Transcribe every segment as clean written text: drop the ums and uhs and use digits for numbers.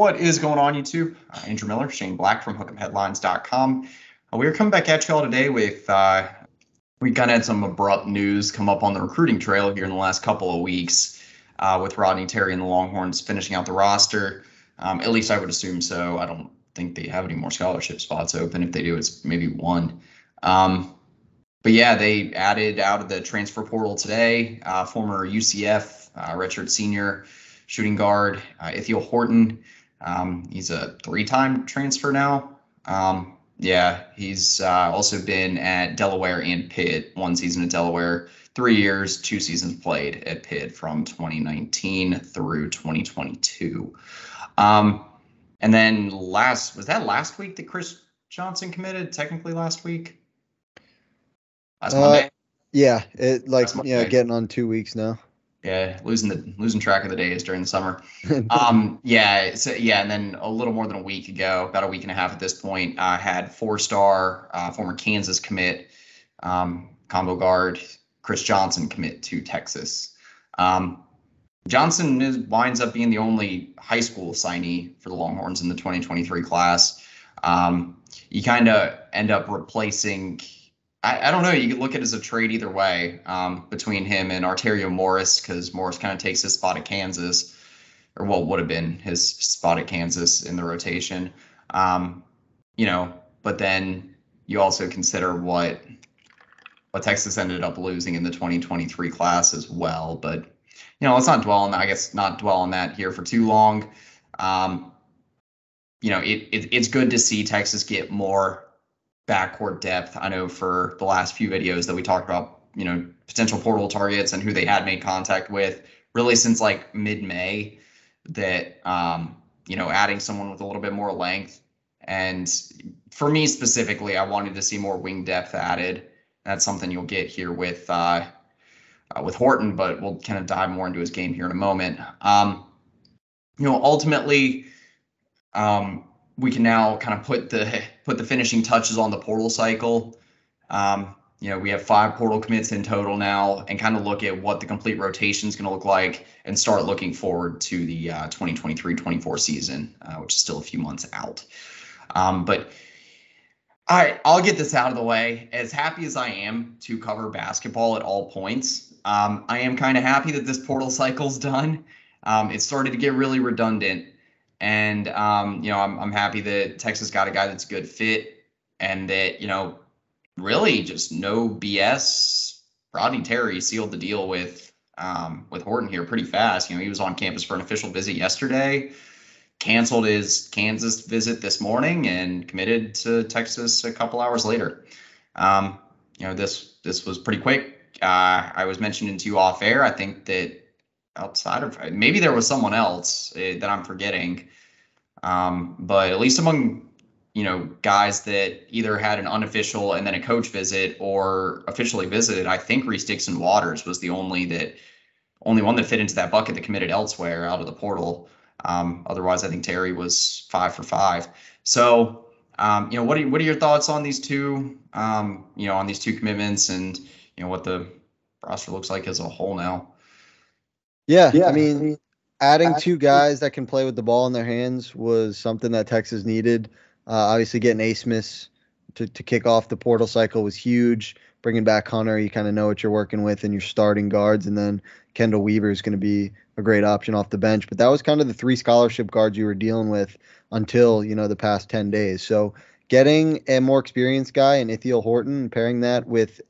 What is going on, YouTube? Andrew Miller, Shane Black from hook'emheadlines.com. We're coming back at you all today with we kind of had some abrupt news come up on the recruiting trail here in the last couple of weeks with Rodney Terry and the Longhorns finishing out the roster. At least I would assume so. I don't think they have any more scholarship spots open. If they do, it's maybe one. But yeah, they added out of the transfer portal today, former UCF redshirt senior shooting guard, Ithiel Horton. He's a 3-time transfer now. Yeah, he's also been at Delaware and Pitt, 1 season at Delaware, 3 years, 2 seasons played at Pitt from 2019 through 2022. And then was that last week that Chris Johnson committed? Technically last week? Last Monday? Yeah, getting on 2 weeks now. Yeah, losing track of the days during the summer. And then a little more than a week ago, about a week and a half at this point, had 4-star former Kansas commit, combo guard Chris Johnson commit to Texas. Johnson winds up being the only high school signee for the Longhorns in the 2023 class. You kind of end up replacing. I don't know. You could look at it as a trade either way between him and Arterio Morris, because Morris kind of takes his spot at Kansas, or what would have been his spot at Kansas in the rotation. But then you also consider what Texas ended up losing in the 2023 class as well. But, let's not dwell on that. I guess not dwell on that here for too long. It's good to see Texas get more backcourt depth. I know for the last few videos that we talked about, potential portal targets and who they had made contact with really since like mid-May, that, adding someone with a little bit more length. And for me specifically, I wanted to see more wing depth added. That's something you'll get here with Horton, but we'll kind of dive more into his game here in a moment. Ultimately, we can now kind of put the finishing touches on the portal cycle. We have 5 portal commits in total now, and kind of look at what the complete rotation is going to look like, and start looking forward to the 2023-24 season, which is still a few months out. But I'll get this out of the way. As happy as I am to cover basketball at all points, I am kind of happy that this portal cycle's done. It started to get really redundant. And, I'm happy that Texas got a guy that's a good fit, and that, really just no BS. Rodney Terry sealed the deal with Horton here pretty fast. He was on campus for an official visit yesterday, canceled his Kansas visit this morning, and committed to Texas a couple hours later. This was pretty quick. I was mentioning to you off air, I think that outside of, maybe there was someone else that I'm forgetting, but at least among guys that either had an unofficial and then a coach visit, or officially visited, I think Reese Dixon Waters was the only one that fit into that bucket that committed elsewhere out of the portal. Otherwise, I think Terry was 5 for 5. So what are your thoughts on these two on these two commitments, and what the roster looks like as a whole now? Yeah, I mean, adding 2 guys that can play with the ball in their hands was something that Texas needed. Obviously, getting Asmus to kick off the portal cycle was huge. Bringing back Hunter, you kind of know what you're working with in your starting guards, and then Kendall Weaver is going to be a great option off the bench. But that was kind of the 3 scholarship guards you were dealing with until, the past 10 days. So getting a more experienced guy in Ithiel Horton, pairing that with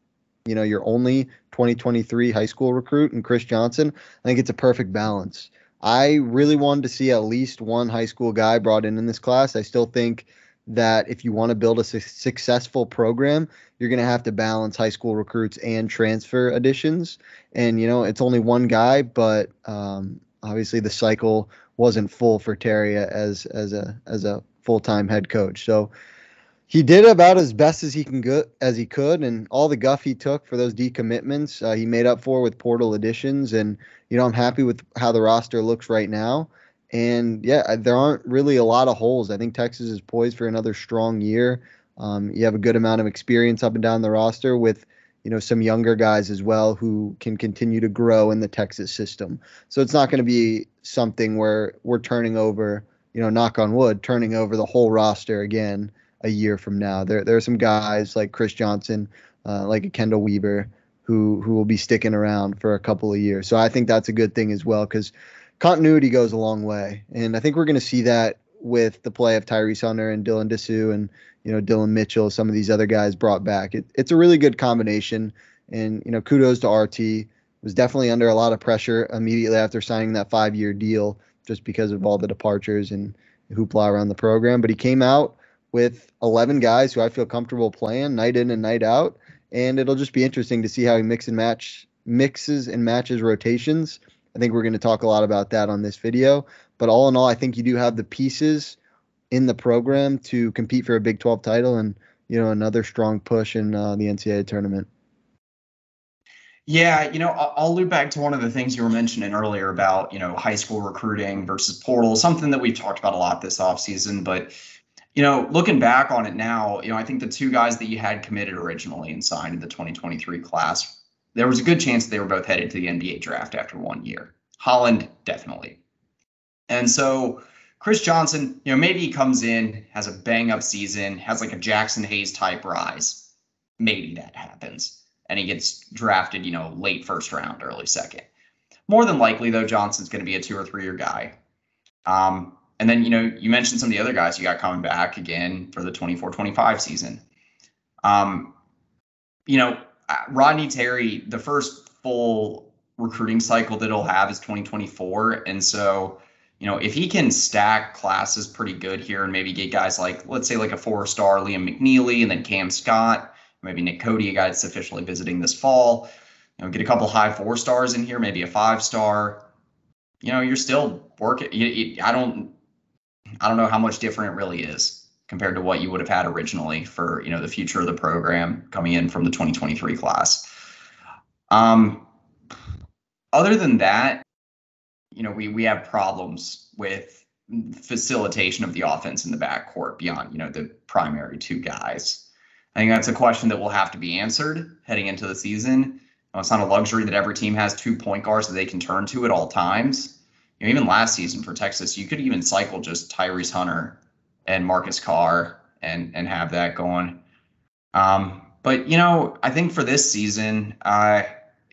your only 2023 high school recruit and Chris Johnson, I think it's a perfect balance. I really wanted to see at least one high school guy brought in this class. I still think that if you want to build a successful program, you're going to have to balance high school recruits and transfer additions. And, it's only one guy, but obviously the cycle wasn't full for Terry as a full-time head coach. So he did about as best as he could, and all the guff he took for those decommitments, he made up for with portal additions. And I'm happy with how the roster looks right now. And yeah, there aren't really a lot of holes. I think Texas is poised for another strong year. You have a good amount of experience up and down the roster with some younger guys as well who can continue to grow in the Texas system. So it's not going to be something where we're turning over knock on wood, turning over the whole roster again a year from now. There are some guys like Chris Johnson, like a Kendall Weaver, who will be sticking around for a couple of years. So I think that's a good thing as well, because continuity goes a long way. And I think we're going to see that with the play of Tyrese Hunter and Dylan Dessou and, Dylan Mitchell, some of these other guys brought back. It's a really good combination. And, kudos to RT. Was definitely under a lot of pressure immediately after signing that 5-year deal, just because of all the departures and hoopla around the program. But he came out with 11 guys who I feel comfortable playing night in and night out. And it'll just be interesting to see how he mixes and matches rotations. I think we're going to talk a lot about that on this video. But all in all, I think you do have the pieces in the program to compete for a Big 12 title and, another strong push in the NCAA tournament. Yeah, I'll loop back to one of the things you were mentioning earlier about, high school recruiting versus portal, something that we've talked about a lot this offseason. But, looking back on it now, I think the two guys that you had committed originally and signed in the 2023 class, there was a good chance they were both headed to the NBA draft after 1 year. Holland, definitely. And so Chris Johnson, maybe he comes in, has a bang up season, has like a Jackson Hayes type rise. Maybe that happens. And he gets drafted, late first round, early second. More than likely, though, Johnson's going to be a 2 or 3 year guy. And then, you mentioned some of the other guys you got coming back again for the 24-25 season. Rodney Terry, the first full recruiting cycle that he'll have is 2024. And so, if he can stack classes pretty good here and maybe get guys like, let's say like a 4-star Liam McNeely and then Cam Scott, maybe Nick Cody, a guy that's officially visiting this fall, get a couple high 4-stars in here, maybe a 5-star, you're still working. I don't know how much different it really is compared to what you would have had originally for, the future of the program coming in from the 2023 class. Other than that, we have problems with facilitation of the offense in the backcourt beyond, the primary 2 guys. I think that's a question that will have to be answered heading into the season. It's not a luxury that every team has 2 point guards that they can turn to at all times. Even last season for Texas, you could even cycle just Tyrese Hunter and Marcus Carr and have that going. But, I think for this season,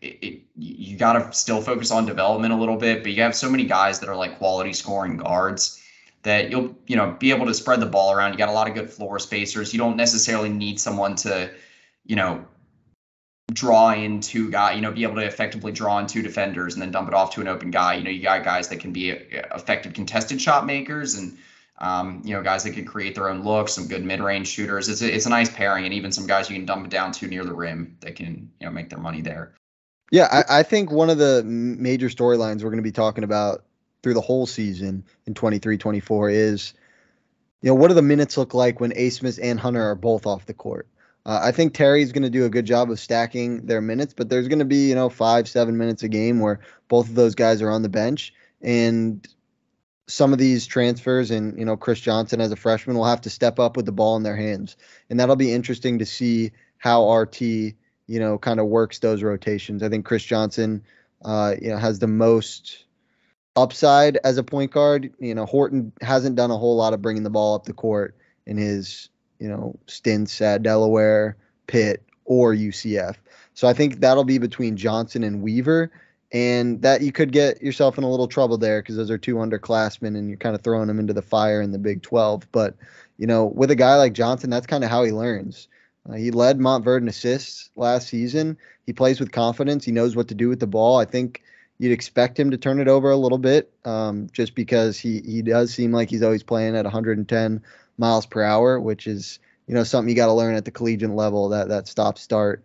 you got to still focus on development a little bit, but you have so many guys that are like quality scoring guards that you'll, be able to spread the ball around. You got a lot of good floor spacers. You don't necessarily need someone to, draw in 2 guys, be able to effectively draw in 2 defenders and then dump it off to an open guy. You got guys that can be effective contested shot makers and, guys that can create their own looks, some good mid-range shooters. It's a nice pairing, and even some guys you can dump it down to near the rim that can, make their money there. Yeah, I think one of the major storylines we're going to be talking about through the whole season in 23-24 is, what do the minutes look like when Asmus and Hunter are both off the court? I think Terry's going to do a good job of stacking their minutes, but there's going to be, 5-7 minutes a game where both of those guys are on the bench. And some of these transfers and, Chris Johnson as a freshman will have to step up with the ball in their hands. And that'll be interesting to see how RT, kind of works those rotations. I think Chris Johnson, has the most upside as a point guard. Horton hasn't done a whole lot of bringing the ball up the court in his, stints at Delaware, Pitt, or UCF. So I think that'll be between Johnson and Weaver, and that you could get yourself in a little trouble there because those are 2 underclassmen and you're kind of throwing them into the fire in the Big 12. But, with a guy like Johnson, that's kind of how he learns. He led Montverde in assists last season. He plays with confidence. He knows what to do with the ball. I think you'd expect him to turn it over a little bit, just because he does seem like he's always playing at 110 miles per hour, which is, something you got to learn at the collegiate level, that stop-start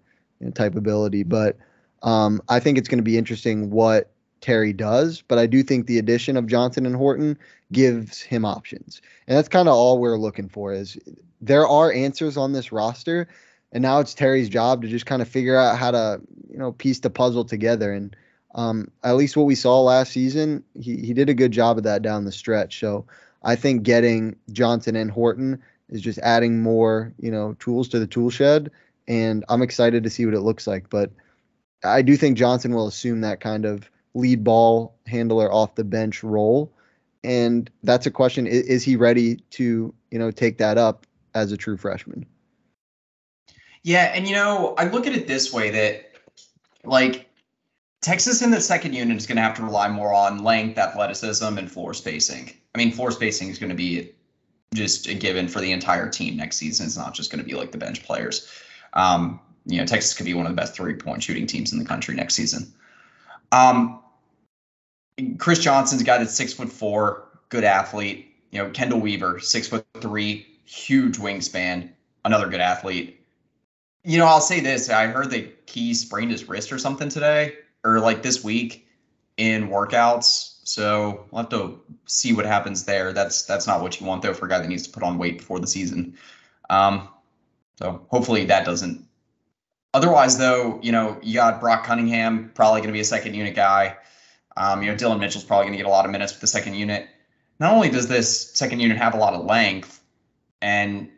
type ability. But I think it's going to be interesting what Terry does, but I do think the addition of Johnson and Horton gives him options. And that's kind of all we're looking for. Is there are answers on this roster, and now it's Terry's job to just kind of figure out how to, piece the puzzle together. And at least what we saw last season, he did a good job of that down the stretch. So I think getting Johnson and Horton is just adding more, tools to the tool shed, and I'm excited to see what it looks like. But I do think Johnson will assume that kind of lead ball handler off the bench role, And that's a question. Is he ready to, take that up as a true freshman? Yeah. And, I look at it this way that, like, Texas in the second unit is going to have to rely more on length, athleticism, and floor spacing. I mean, floor spacing is going to be just a given for the entire team next season. It's not just going to be like the bench players. Texas could be one of the best 3-point shooting teams in the country next season. Chris Johnson's a guy that's 6'4", good athlete. Kendall Weaver, 6'3", huge wingspan, another good athlete. I'll say this. I heard that he sprained his wrist or something today, or like this week in workouts. So we'll have to see what happens there. That's not what you want, though, for a guy that needs to put on weight before the season. So hopefully that doesn't. Otherwise, though, you got Brock Cunningham, probably going to be a second unit guy. Dylan Mitchell's probably going to get a lot of minutes with the second unit. Not only does this second unit have a lot of length, and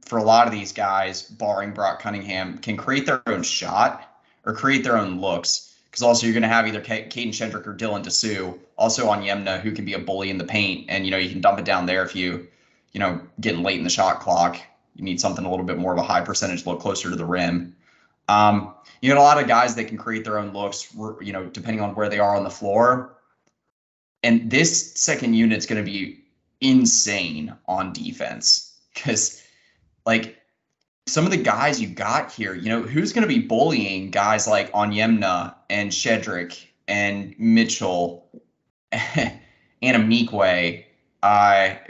for a lot of these guys, barring Brock Cunningham, can create their own shot or create their own looks. Because also you're going to have either Caden Shedrick or Dylan Dessou, also on Yemna, who can be a bully in the paint. And, you can dump it down there if getting late in the shot clock. You need something a little bit more of a high percentage look closer to the rim. You got a lot of guys that can create their own looks, depending on where they are on the floor. And this second unit's going to be insane on defense because, like, some of the guys you got here, who's going to be bullying guys like Onyemna and Shedrick and Mitchell and Amikwe,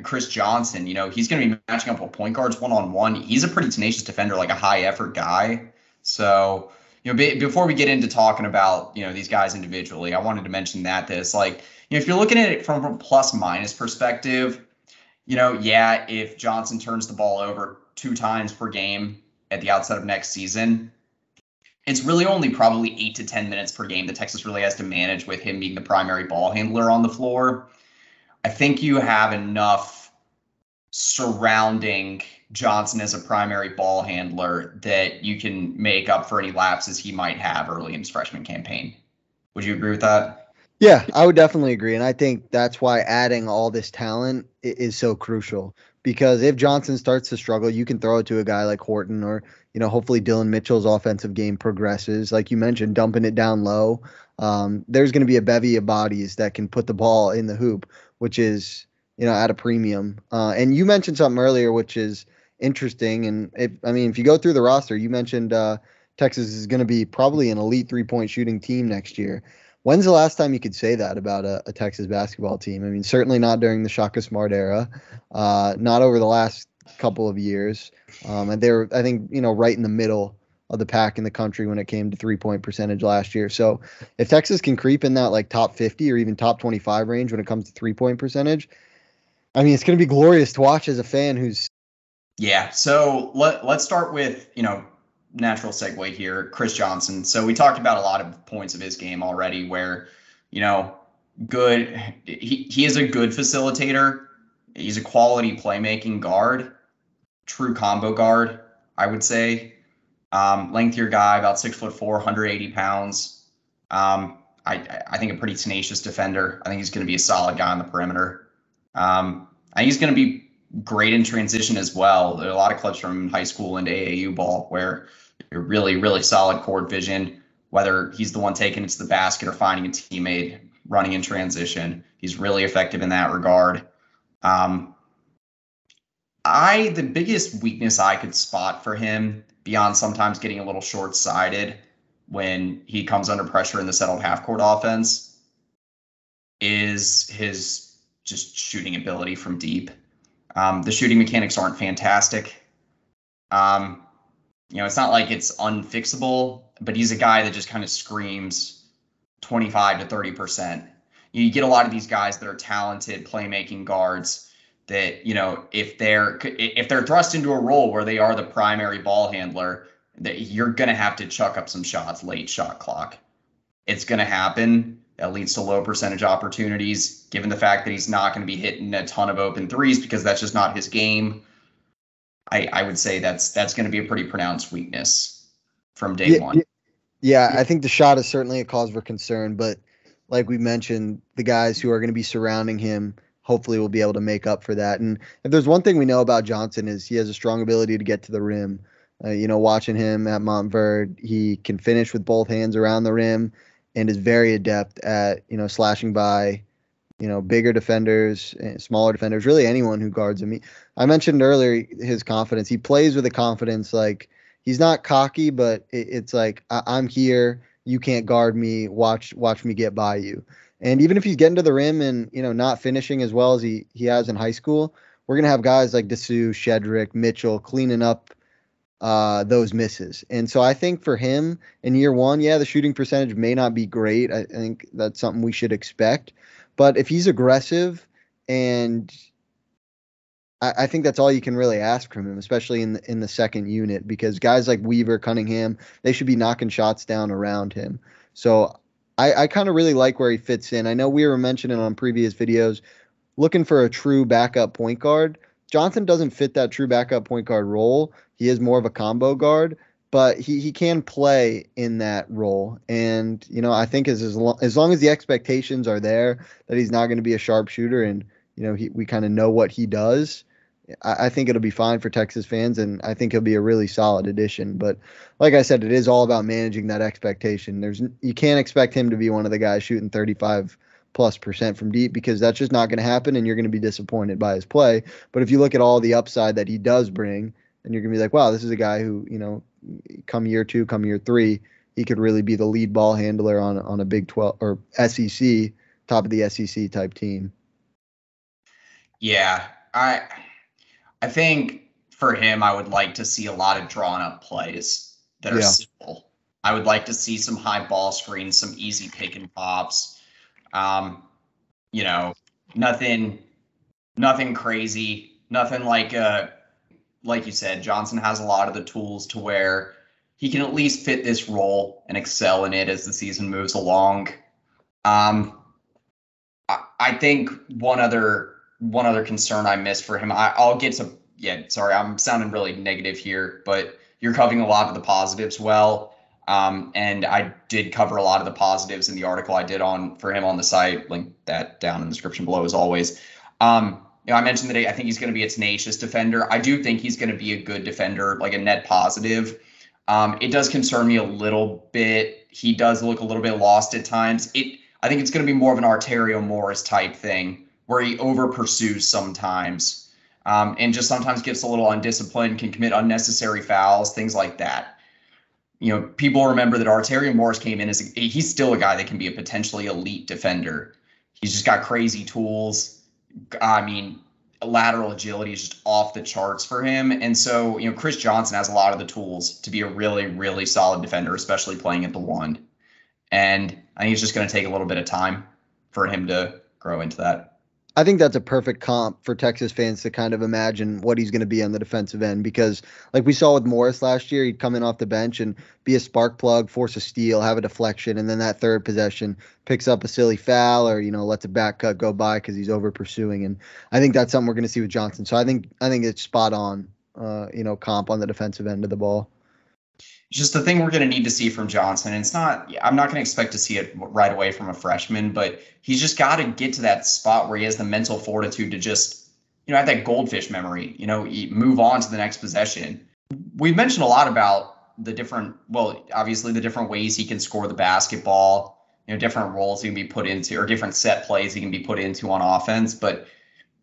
Chris Johnson, he's going to be matching up with point guards one-on-one. He's a pretty tenacious defender, like a high effort guy. So, before we get into talking about, these guys individually, I wanted to mention this, like, if you're looking at it from a plus minus perspective, if Johnson turns the ball over 2 times per game at the outset of next season, it's really only probably 8 to 10 minutes per game that Texas really has to manage with him being the primary ball handler on the floor. I think you have enough surrounding Johnson as a primary ball handler that you can make up for any lapses he might have early in his freshman campaign. Would you agree with that? Yeah, I would definitely agree. And I think that's why adding all this talent is so crucial, because if Johnson starts to struggle, you can throw it to a guy like Horton or, hopefully Dylan Mitchell's offensive game progresses. Like you mentioned, dumping it down low. There's going to be a bevy of bodies that can put the ball in the hoop, which is, at a premium. And you mentioned something earlier, which is interesting. And if you go through the roster, you mentioned Texas is going to be probably an elite 3-point shooting team next year. When's the last time you could say that about a Texas basketball team? Certainly not during the Shaka Smart era, not over the last couple of years. And they were, I think, right in the middle of the pack in the country when it came to 3-point percentage last year. So if Texas can creep in that like top 50 or even top 25 range when it comes to 3-point percentage, it's going to be glorious to watch as a fan who's. Yeah. So let's start with, natural segue here, Chris Johnson. So we talked about a lot of points of his game already where, good. He is a good facilitator. He's a quality playmaking guard, true combo guard, I would say. Lengthier guy, about 6'4", 180 pounds. I think a pretty tenacious defender. I think he's going to be a solid guy on the perimeter. I think he's going to be great in transition as well. There are a lot of clips from high school and AAU ball where you're really, really solid court vision, whether he's the one taking it to the basket or finding a teammate running in transition. He's really effective in that regard. The biggest weakness I could spot for him, beyond sometimes getting a little short-sighted when he comes under pressure in the settled half-court offense, is his just shooting ability from deep. The shooting mechanics aren't fantastic. It's not like it's unfixable, but he's a guy that just kind of screams 25 to 30%. You get a lot of these guys that are talented playmaking guards that, if they're thrust into a role where they are the primary ball handler, that you're going to have to chuck up some shots late shot clock. It's going to happen. That leads to low percentage opportunities, given the fact that he's not going to be hitting a ton of open threes because that's just not his game. I would say that's going to be a pretty pronounced weakness from day one. Yeah, I think the shot is certainly a cause for concern, but like we mentioned, the guys who are going to be surrounding him, hopefully we'll be able to make up for that. And if there's one thing we know about Johnson is he has a strong ability to get to the rim. Watching him at Montverde, he can finish with both hands around the rim and is very adept at, slashing by, bigger defenders, smaller defenders, really anyone who guards him. I mentioned earlier his confidence. He plays with a confidence like he's not cocky, but it's like I'm here. You can't guard me. Watch me get by you. And even if he's getting to the rim and not finishing as well as he has in high school, we're gonna have guys like Dessou, Shedrick, Mitchell cleaning up those misses. And so I think for him in year one, the shooting percentage may not be great. I think that's something we should expect. But if he's aggressive, and I think that's all you can really ask from him, especially in the second unit, because guys like Weaver, Cunningham, they should be knocking shots down around him. So I kind of really like where he fits in. I know we were mentioning on previous videos, looking for a true backup point guard. Johnson doesn't fit that true backup point guard role. He is more of a combo guard, but he can play in that role. And, I think as long as the expectations are there that he's not going to be a sharpshooter and, we kind of know what he does, I think it'll be fine for Texas fans, and I think he'll be a really solid addition. But like I said, it is all about managing that expectation. You can't expect him to be one of the guys shooting 35+% from deep, because that's just not going to happen, and you're going to be disappointed by his play. But if you look at all the upside that he does bring, and you're going to be like, wow, this is a guy who, come year 2, come year 3, he could really be the lead ball handler on a Big 12 or SEC, top of the SEC type team. Yeah, I think for him, I would like to see a lot of drawn up plays that are simple. I would like to see some high ball screens, some easy pick and pops. Nothing crazy, nothing like you said, Johnson has a lot of the tools to where he can at least fit this role and excel in it as the season moves along. I think one other concern I missed for him, I'll get to, sorry, I'm sounding really negative here, but you're covering a lot of the positives well. And I did cover a lot of the positives in the article I did for him on the site. Link that down in the description below as always. I mentioned that I think he's going to be a tenacious defender. I do think he's going to be a good defender, like a net positive. It does concern me a little bit. He does look a little bit lost at times. I think it's going to be more of an Arterio Morris type thing where he over pursues sometimes, and just sometimes gets a little undisciplined, can commit unnecessary fouls, things like that. People remember that Arterio Morris came in he's still a guy that can be a potentially elite defender. He's just got crazy tools. I mean, lateral agility is just off the charts for him. And so, Chris Johnson has a lot of the tools to be a really, really solid defender, especially playing at the 1. And I think it's just going to take a little bit of time for him to grow into that. I think that's a perfect comp for Texas fans to kind of imagine what he's going to be on the defensive end, because like we saw with Morris last year, he'd come in off the bench and be a spark plug, force a steal, have a deflection, and then that third possession picks up a silly foul or, lets a back cut go by because he's over pursuing. And I think that's something we're going to see with Johnson. So I think it's spot on, comp on the defensive end of the ball. Just the thing we're going to need to see from Johnson. I'm not going to expect to see it right away from a freshman, but he's just got to get to that spot where he has the mental fortitude to just, have that goldfish memory, move on to the next possession. We've mentioned a lot about obviously the different ways he can score the basketball, different roles he can be put into, or different set plays he can be put into on offense. But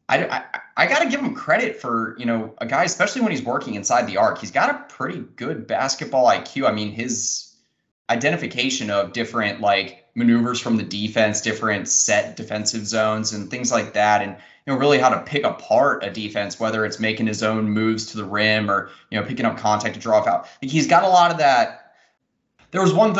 I got to give him credit for, a guy, especially when he's working inside the arc. He's got a pretty good basketball IQ. I mean, his identification of different maneuvers from the defense, different set defensive zones and things like that. And, really how to pick apart a defense, whether it's making his own moves to the rim or, picking up contact to draw foul. He's got a lot of that. There was one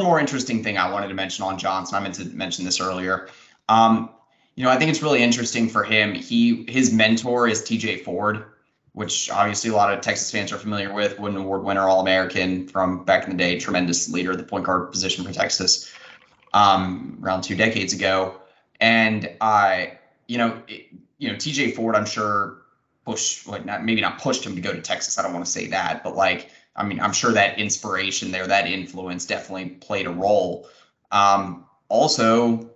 more interesting thing I wanted to mention on Johnson. I meant to mention this earlier. I think it's really interesting for him. His mentor is TJ Ford, which obviously a lot of Texas fans are familiar with, Wooden Award winner, All-American from back in the day, tremendous leader of the point guard position for Texas around 2 decades ago. And TJ Ford, I'm sure maybe not pushed him to go to Texas. I don't want to say that, but I'm sure that inspiration there, that influence definitely played a role. Also,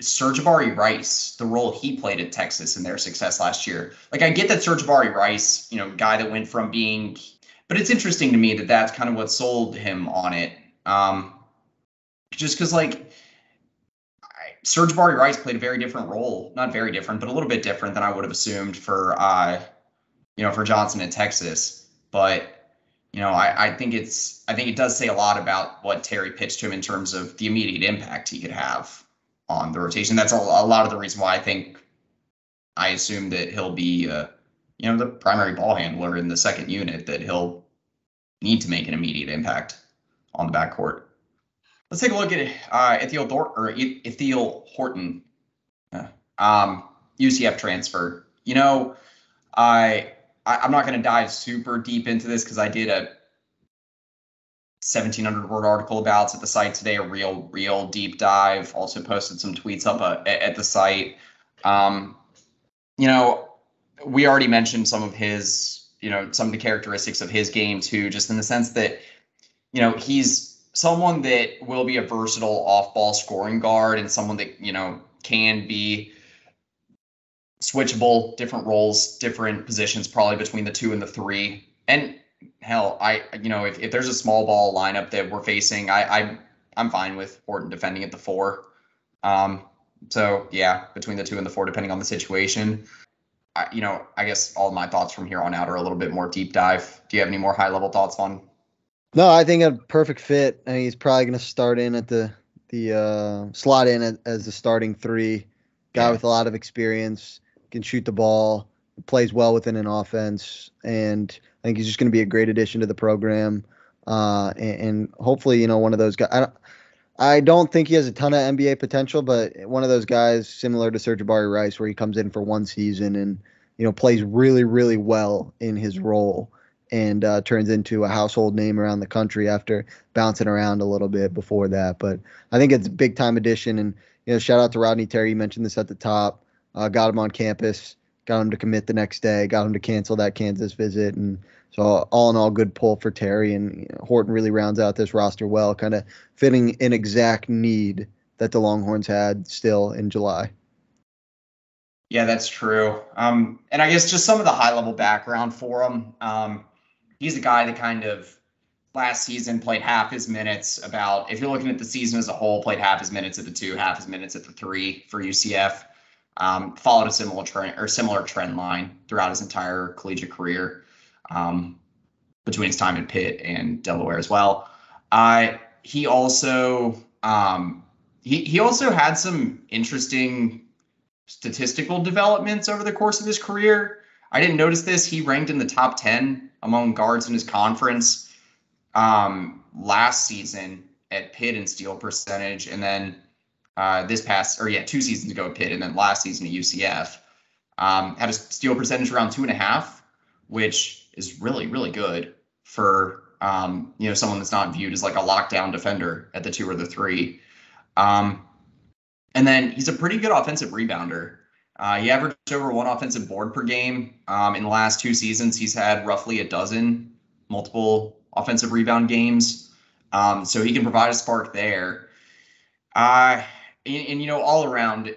Sir'Jabari Rice, the role he played at Texas in their success last year. Like, I get that Sir'Jabari Rice, guy that went from being, but it's interesting to me that that's kind of what sold him on it. Just because, like, Sir'Jabari Rice played a very different role, not very different, but a little bit different than I would have assumed for Johnson at Texas. But I think it does say a lot about what Terry pitched to him in terms of the immediate impact he could have on the rotation. That's a lot of the reason why I assume that he'll be the primary ball handler in the second unit, that he'll need to make an immediate impact on the backcourt. Let's take a look at Ithiel Horton, UCF transfer. I'm not going to dive super deep into this because I did a 1,700 word article about it at the site today, a real deep dive. Also posted some tweets up at the site. We already mentioned some of his, some of the characteristics of his game too, just in the sense that, he's someone that will be a versatile off-ball scoring guard and someone that, can be switchable, different roles, different positions, probably between the 2 and the 3. And hell, if there's a small ball lineup that we're facing, I'm fine with Horton defending at the 4. So yeah, between the 2 and the 4, depending on the situation. I guess all of my thoughts from here on out are a little bit more deep dive. Do you have any more high level thoughts on? No, I think a perfect fit. I mean, he's probably going to start in at the slot in as the starting 3 guy with a lot of experience, can shoot the ball, plays well within an offense, and I think he's just going to be a great addition to the program. And hopefully, one of those guys. I don't think he has a ton of NBA potential, but one of those guys similar to Sir'Jabari Rice, where he comes in for one season and plays really, really well in his role and turns into a household name around the country after bouncing around a little bit before that. But I think it's a big time addition. And shout out to Rodney Terry. You mentioned this at the top. Got him on campus, got him to commit the next day, got him to cancel that Kansas visit. And so all in all, good pull for Terry. And Horton really rounds out this roster well, kind of fitting an exact need that the Longhorns had still in July. Yeah, that's true. And I guess just some of the high level background for him. He's a guy that kind of last season played half his minutes if you're looking at the season as a whole, played half his minutes at the 2, half his minutes at the 3 for UCF. Followed a similar trend line throughout his entire collegiate career, between his time at Pitt and Delaware as well. He also had some interesting statistical developments over the course of his career. I didn't notice this. He ranked in the top 10 among guards in his conference last season at Pitt in steal percentage, and then 2 seasons ago at Pitt, and then last season at UCF. Had a steal percentage around 2.5, which is really, really good for someone that's not viewed as like a lockdown defender at the 2 or the 3. And then he's a pretty good offensive rebounder. He averaged over 1 offensive board per game. In the last 2 seasons, he's had roughly a dozen multiple offensive rebound games. So he can provide a spark there. And all around,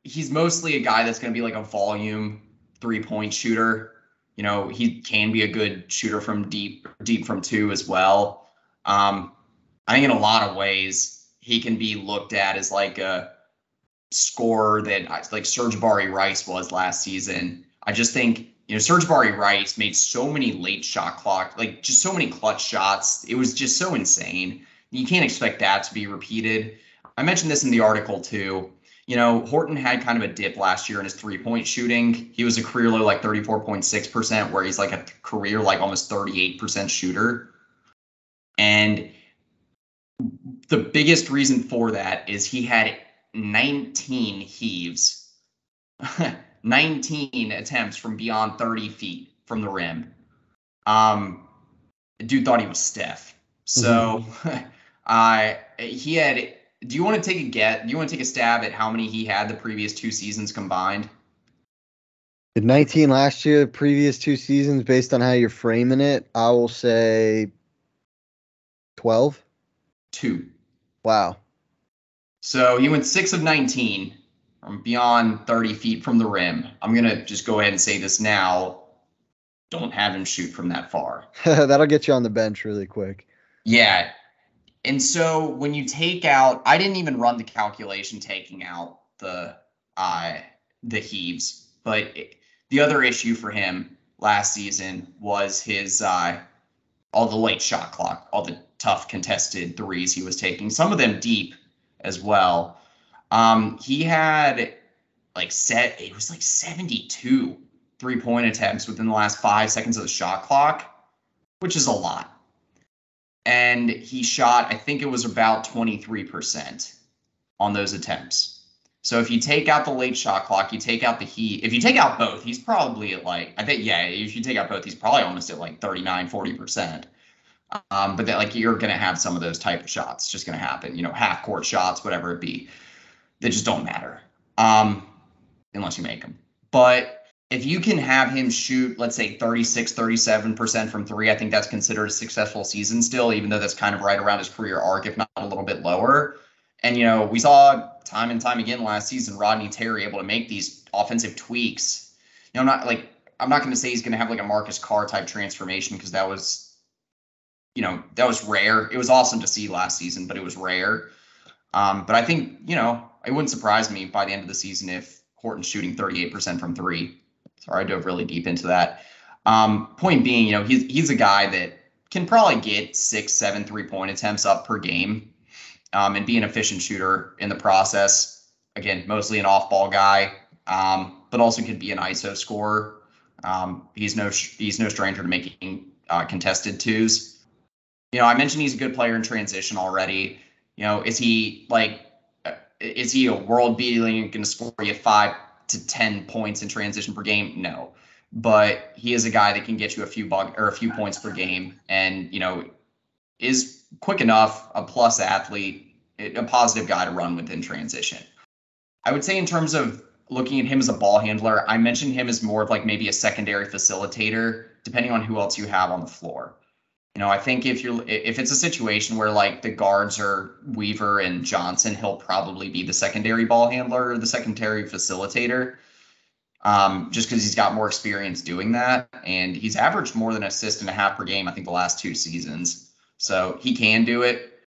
he's mostly a guy that's going to be like a volume 3-point shooter. He can be a good shooter from deep from 2 as well. I think in a lot of ways, he can be looked at as like a scorer that like Sir'Jabari Rice was last season. I just think, Sir'Jabari Rice made so many late shot clock, like just so many clutch shots. It was just so insane. You can't expect that to be repeated. I mentioned this in the article too. Horton had kind of a dip last year in his 3-point shooting. He was a career low, like 34.6%, where he's like a career, like almost 38% shooter. And the biggest reason for that is he had 19 heaves, 19 attempts from beyond 30 feet from the rim. Dude thought he was Steph. So he had. Do you want to take a get? Do you want to take a stab at how many he had the previous 2 seasons combined? 19 last year, previous 2 seasons, based on how you're framing it, I will say 12. 2. Wow. So he went 6 of 19 from beyond 30 feet from the rim, I'm going to just go ahead and say this now. Don't have him shoot from that far. That'll get you on the bench really quick. Yeah. And so when you take out, I didn't even run the calculation taking out the heaves, but the other issue for him last season was his all the late shot clock, all the tough contested threes he was taking, some of them deep as well. He had it was like 72 3-point attempts within the last 5 seconds of the shot clock, which is a lot. And he shot, I think it was about 23% on those attempts. So if you take out the late shot clock, you take out the heat. If you take out both, he's probably at if you take out both, he's probably almost at 39, 40%. But that you're going to have some of those type of shots just going to happen, half court shots, whatever it be, that just don't matter unless you make them. But if you can have him shoot, let's say 36, 37% from three, I think that's considered a successful season still, even though that's kind of right around his career arc, if not a little bit lower. And, we saw time and time again last season, Rodney Terry able to make these offensive tweaks. I'm not going to say he's going to have a Marcus Carr type transformation, because that was rare. It was awesome to see last season, but it was rare. But I think, it wouldn't surprise me by the end of the season if Horton's shooting 38% from three. Sorry, I dove really deep into that. Point being, he's a guy that can probably get 6-7 3-point attempts up per game, and be an efficient shooter in the process. Again, mostly an off-ball guy, but also could be an ISO scorer. He's no stranger to making contested twos. I mentioned he's a good player in transition already. Is he a world beating, going to score you 5 to 10 points in transition per game? No, but he is a guy that can get you a few points per game, and is quick enough, a plus athlete, a positive guy to run within transition. I would say in terms of looking at him as a ball handler, I mentioned him as more of maybe a secondary facilitator, depending on who else you have on the floor. I think if it's a situation where the guards are Weaver and Johnson, he'll probably be the secondary ball handler or the secondary facilitator, just because he's got more experience doing that. And he's averaged more than an assist and a half per game, I think, the last 2 seasons. So he can do it.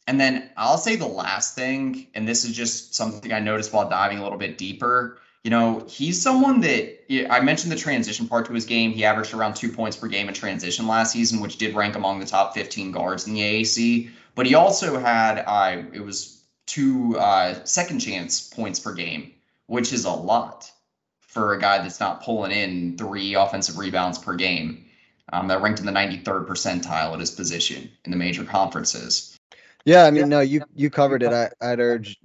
And then I'll say the last thing, and this is just something I noticed while diving a little bit deeper. He's someone that I mentioned the transition part to his game. He averaged around 2 points per game in transition last season, which did rank among the top 15 guards in the AAC. But he also had it was 2 second chance points per game, which is a lot for a guy that's not pulling in 3 offensive rebounds per game. That ranked in the 93rd percentile at his position in the major conferences. Yeah, I mean, no, you covered it. I'd urge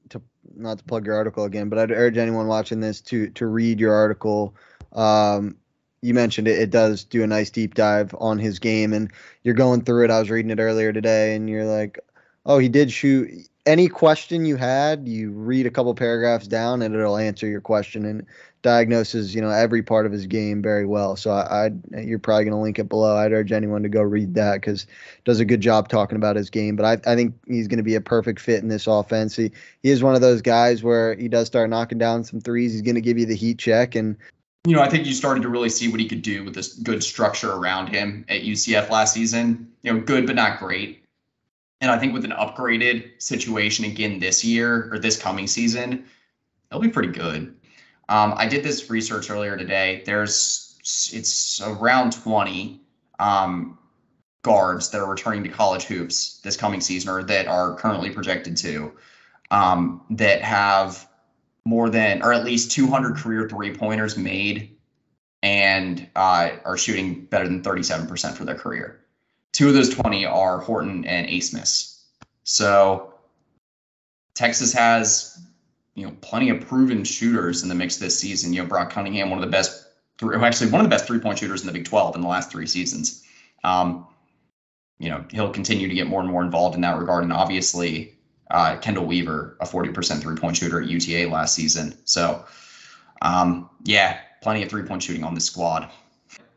to not to plug your article again, but I'd urge anyone watching this to read your article. You mentioned it. It does do a nice deep dive on his game, and you're going through it. I was reading it earlier today, and you're like, oh, he did shoot. Any question you had, you read a couple paragraphs down, and it'll answer your question and diagnoses, every part of his game very well. So you're probably going to link it below. I'd urge anyone to go read that, because it does a good job talking about his game. But I think he's going to be a perfect fit in this offense. He is one of those guys where he does start knocking down some threes. He's going to give you the heat check. And I think you started to really see what he could do with this good structure around him at UCF last season. Good but not great. And I think with an upgraded situation again this year, or this coming season, it'll be pretty good. I did this research earlier today. It's around 20 guards that are returning to college hoops this coming season, or that are currently projected to, that have more than, or at least 200 career 3-pointers made, and are shooting better than 37% for their career. 2 of those 20 are Horton and Asmus. So Texas has plenty of proven shooters in the mix this season. Brock Cunningham, one of the best 3-point shooters in the Big 12 in the last 3 seasons. He'll continue to get more and more involved in that regard. And obviously, Kendall Weaver, a 40% 3-point shooter at UTA last season. So, plenty of 3-point shooting on this squad.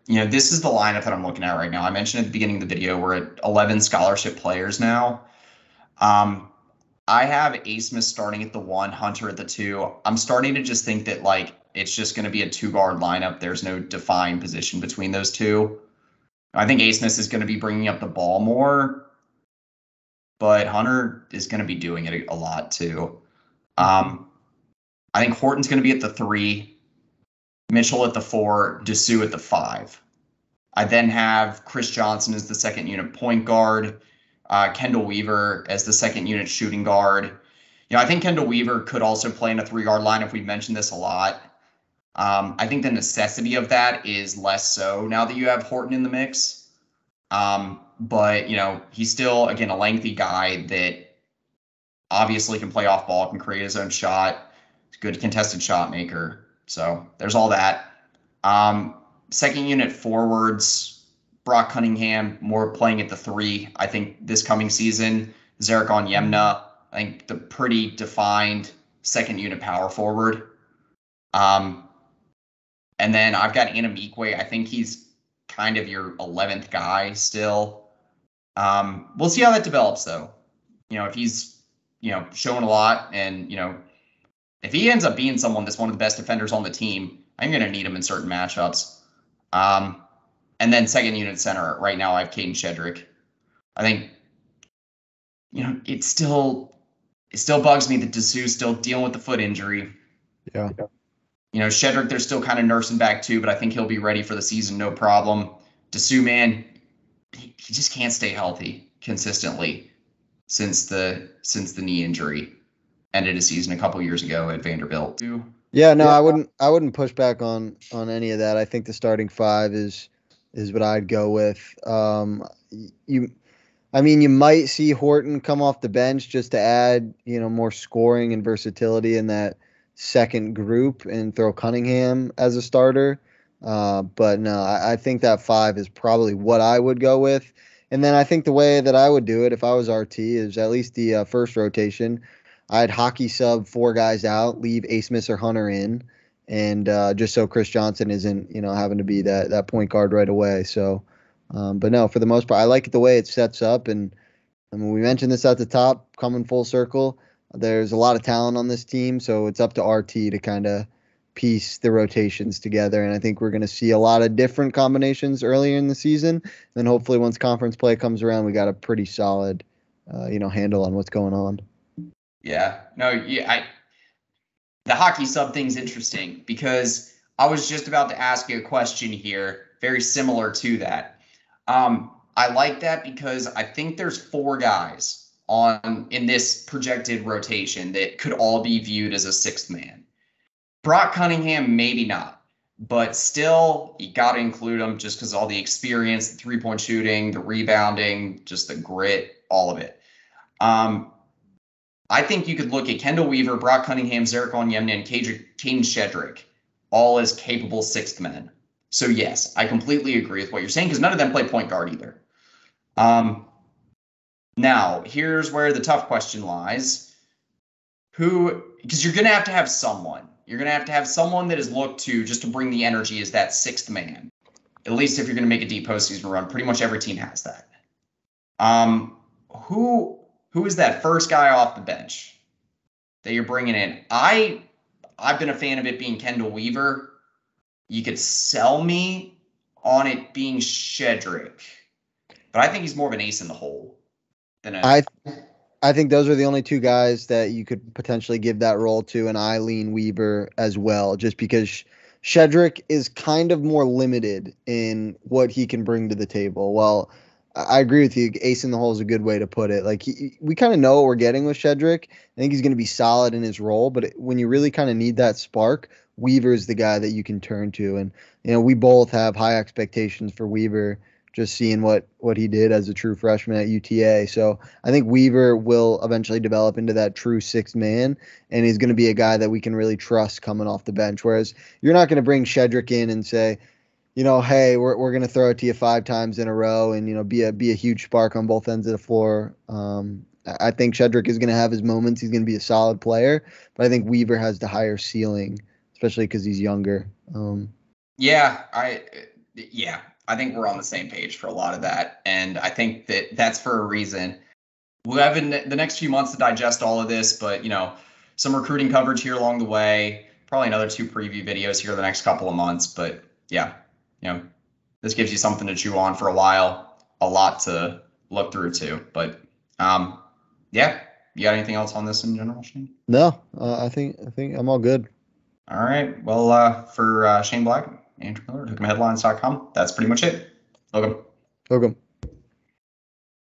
This is the lineup that I'm looking at right now. I mentioned at the beginning of the video, we're at 11 scholarship players now. I have A. Smith starting at the 1, Hunter at the 2. I'm starting to just think that like it's just going to be a 2-guard lineup. There's no defined position between those two. I think A. Smith is going to be bringing up the ball more, but Hunter is going to be doing it a lot too. I think Horton's going to be at the 3, Mitchell at the 4, Dessou at the 5. I then have Chris Johnson as the second unit point guard, Kendall Weaver as the second unit shooting guard. I think Kendall Weaver could also play in a 3-guard lineup. We've mentioned this a lot. I think the necessity of that is less so now that you have Horton in the mix. But, he's still, again, a lengthy guy that obviously can play off ball, can create his own shot. He's a good contested shot maker. So there's all that. Second unit forwards, Brock Cunningham, more playing at the 3. I think this coming season, Zarek Onyemna, I think the pretty defined second unit power forward. And then I've got Anamikwe. I think he's kind of your 11th guy still. We'll see how that develops, though. If he's, showing a lot and, if he ends up being someone that's one of the best defenders on the team, I'm going to need him in certain matchups. And then second unit center, right now I have Caden Shedrick. I think, it still bugs me that Dessou's still dealing with the foot injury. Yeah. Shedrick, they're still kind of nursing back too, but I think he'll be ready for the season, no problem. Dessou, man, he just can't stay healthy consistently since the knee injury ended his season a couple years ago at Vanderbilt. Yeah, no, I wouldn't push back on any of that. I think the starting 5 is what I'd go with. You might see Horton come off the bench just to add, more scoring and versatility in that second group and throw Cunningham as a starter. But no, I think that 5 is probably what I would go with. And then I think the way that I would do it if I was RT is at least the first rotation. I'd hockey sub 4 guys out, leave A. Smith or Hunter in, and just so Chris Johnson isn't, having to be that point guard right away. So, but no, for the most part, I like the way it sets up. And we mentioned this at the top, coming full circle. There's a lot of talent on this team, so it's up to RT to kind of piece the rotations together. And I think we're going to see a lot of different combinations earlier in the season. And then hopefully once conference play comes around, we got a pretty solid, handle on what's going on. Yeah, no, yeah, the hockey sub thing's interesting because I was just about to ask you a question here, very similar to that. I like that because I think there's 4 guys in this projected rotation that could all be viewed as a 6th man. Brock Cunningham, maybe not, but still, you got to include him just because all the experience, the 3-point shooting, the rebounding, just the grit, all of it. I think you could look at Kendall Weaver, Brock Cunningham, Zarek Onyemna, and Caden Shedrick, all as capable 6th men. So yes, I completely agree with what you're saying because none of them play point guard either. Now, here's where the tough question lies. Because you're going to have someone. You're going to have someone that is looked to just to bring the energy as that 6th man. At least if you're going to make a deep postseason run, pretty much every team has that. Who is that first guy off the bench that you're bringing in? I've been a fan of it being Kendall Weaver. You could sell me on it being Shedrick, but I think he's more of an ace in the hole than I think those are the only 2 guys that you could potentially give that role to, and I lean Weaver as well, just because Shedrick is kind of more limited in what he can bring to the table. Well, I agree with you. Ace in the hole is a good way to put it. Like we kind of know what we're getting with Shedrick. I think he's going to be solid in his role, but when you really kind of need that spark, Weaver is the guy that you can turn to. And, we both have high expectations for Weaver, just seeing what he did as a true freshman at UTA. So I think Weaver will eventually develop into that true 6th man, and he's going to be a guy that we can really trust coming off the bench. Whereas you're not going to bring Shedrick in and say, hey, we're going to throw it to you 5 times in a row and, be a huge spark on both ends of the floor. I think Shedrick is going to have his moments. He's going to be a solid player, but I think Weaver has the higher ceiling, especially because he's younger. I think we're on the same page for a lot of that. And I think that's for a reason. we'll have the next few months to digest all of this, but some recruiting coverage here along the way. Probably another 2 preview videos here the next couple of months. But yeah, this gives you something to chew on for a while. A lot to look through too. But yeah, you got anything else on this in general, Shane? No, I think I'm all good. All right. Well, for Shane Black, Andrew Miller, Hook'emHeadlines.com, that's pretty much it. Welcome.